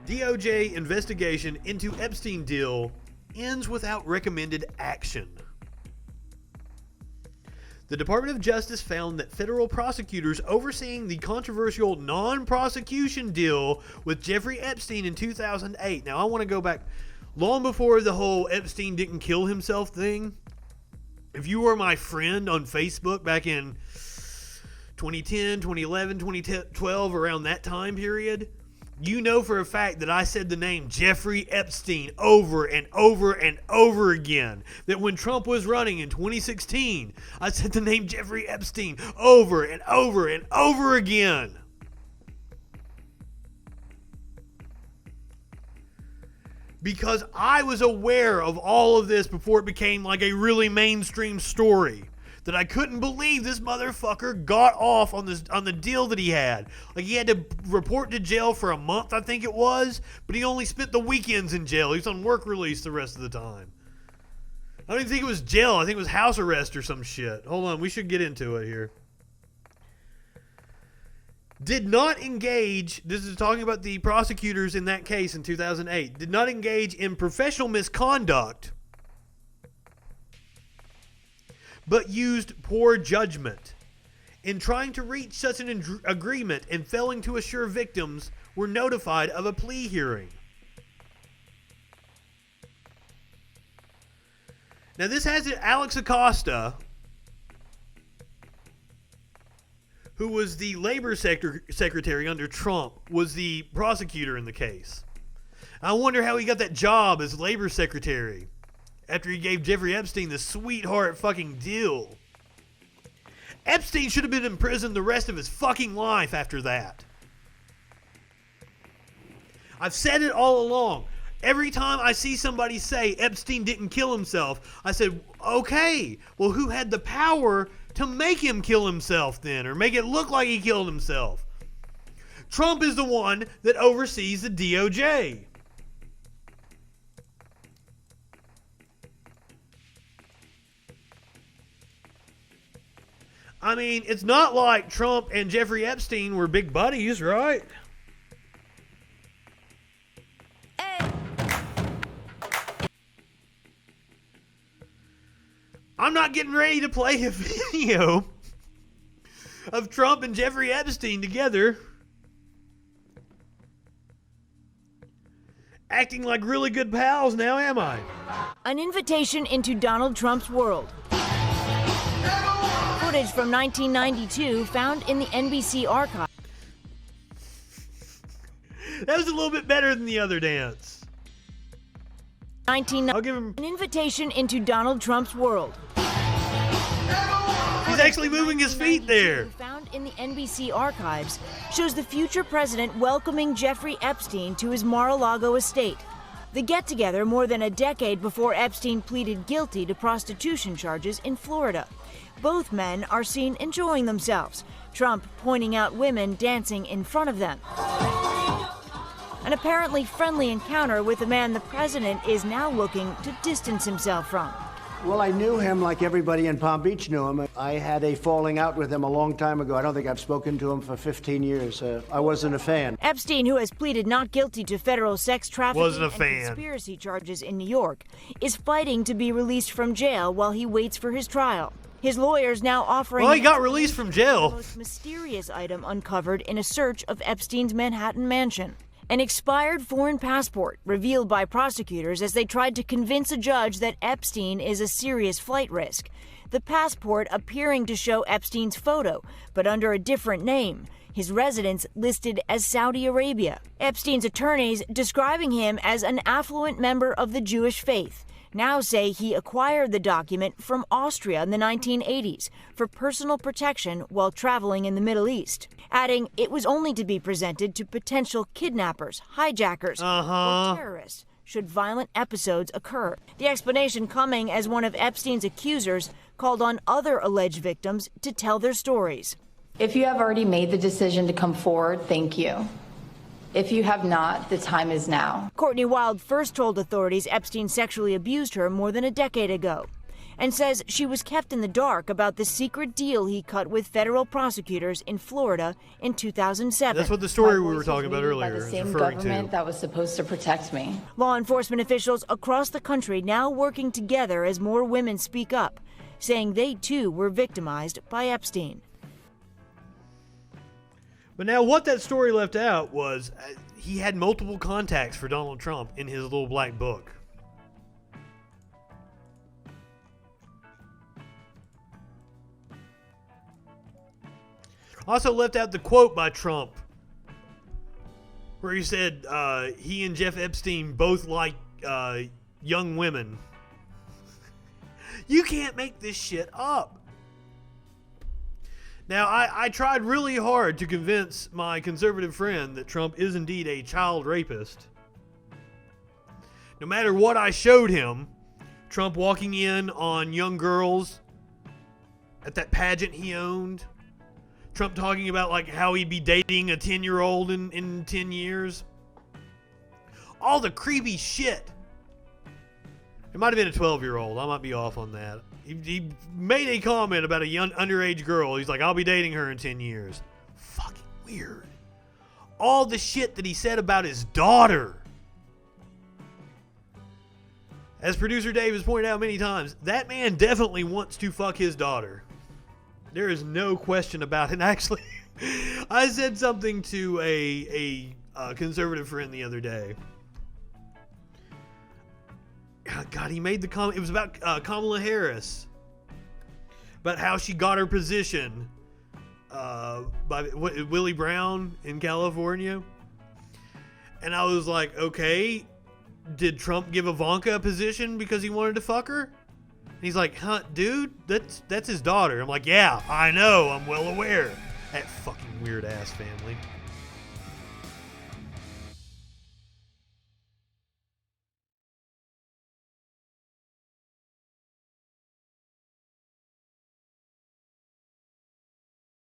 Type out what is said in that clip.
DOJ investigation into Epstein deal ends without recommended action. The Department of Justice found that federal prosecutors overseeing the controversial non-prosecution deal with Jeffrey Epstein in 2008. Now, I want to go back long before the whole Epstein didn't kill himself thing. If you were my friend on Facebook back in 2010, 2011, 2012, around that time period, you know for a fact that I said the name Jeffrey Epstein over and over and over again. That when Trump was running in 2016, I said the name Jeffrey Epstein over and over and over again. Because I was aware of all of this before it became like a really mainstream story. That I couldn't believe this motherfucker got off on the deal that he had. Like, he had to report to jail for a month, I think it was, but he only spent the weekends in jail. He was on work release the rest of the time. I don't even think it was jail. I think it was house arrest or some shit. Hold on, we should get into it here. Did not engage, this is talking about the prosecutors in that case in 2008, did not engage in professional misconduct, but used poor judgment in trying to reach such an agreement and failing to assure victims were notified of a plea hearing. Now this has it, Alex Acosta, who was the labor secretary under Trump, was the prosecutor in the case. I wonder how he got that job as labor secretary after he gave Jeffrey Epstein the sweetheart fucking deal. Epstein should have been in prison the rest of his fucking life after that. I've said it all along. Every time I see somebody say Epstein didn't kill himself, I said, okay, well, who had the power to make him kill himself then, or make it look like he killed himself? Trump is the one that oversees the DOJ. I mean, it's not like Trump and Jeffrey Epstein were big buddies, right? Hey. I'm not getting ready to play a video of Trump and Jeffrey Epstein together acting like really good pals now, am I? An invitation into Donald Trump's world. Footage from 1992 found in the NBC archive. That was a little bit better than the other dance. I'll give him an invitation into Donald Trump's world. He's actually moving his feet there. Found in the NBC archives shows the future president welcoming Jeffrey Epstein to his Mar-a-Lago estate. The get-together more than a decade before Epstein pleaded guilty to prostitution charges in Florida. Both men are seen enjoying themselves, Trump pointing out women dancing in front of them. An apparently friendly encounter with a man the president is now looking to distance himself from. Well, I knew him like everybody in Palm Beach knew him. I had a falling out with him a long time ago. I don't think I've spoken to him for 15 years. I wasn't a fan. Epstein, who has pleaded not guilty to federal sex trafficking and conspiracy charges in New York, is fighting to be released from jail while he waits for his trial. His lawyers now offering... Well, he got released from jail. ...the most mysterious item uncovered in a search of Epstein's Manhattan mansion. An expired foreign passport revealed by prosecutors as they tried to convince a judge that Epstein is a serious flight risk. The passport appearing to show Epstein's photo, but under a different name. His residence listed as Saudi Arabia. Epstein's attorneys describing him as an affluent member of the Jewish faith now say he acquired the document from Austria in the 1980s for personal protection while traveling in the Middle East, adding it was only to be presented to potential kidnappers, hijackers, or terrorists should violent episodes occur. The explanation coming as one of Epstein's accusers called on other alleged victims to tell their stories. If you have already made the decision to come forward, thank you. If you have not, the time is now. Courtney Wild first told authorities Epstein sexually abused her more than a decade ago. and says she was kept in the dark about the secret deal he cut with federal prosecutors in Florida in 2007. That's what the story My we were voice talking was about muted by earlier the is same referring government to. that was supposed to protect me. Law enforcement officials across the country now working together as more women speak up, saying they too were victimized by Epstein. But now what that story left out was he had multiple contacts for Donald Trump in his little black book. Also left out the quote by Trump where he said he and Jeff Epstein both like young women. You can't make this shit up. Now, I tried really hard to convince my conservative friend that Trump is indeed a child rapist. No matter what I showed him, Trump walking in on young girls at that pageant he owned, Trump talking about like how he'd be dating a 10-year-old in 10 years. All the creepy shit. It might have been a 12-year-old. I might be off on that. He made a comment about a young underage girl. He's like, I'll be dating her in 10 years. Fucking weird. All the shit that he said about his daughter. As producer Dave has pointed out many times, that man definitely wants to fuck his daughter. There is no question about it. Actually, I said something to a conservative friend the other day. God, he made the comment. It was about Kamala Harris. About how she got her position by Willie Brown in California. And I was like, okay, did Trump give Ivanka a position because he wanted to fuck her? And he's like, huh, dude, that's his daughter. I'm like, yeah, I know. I'm well aware. That fucking weird ass family.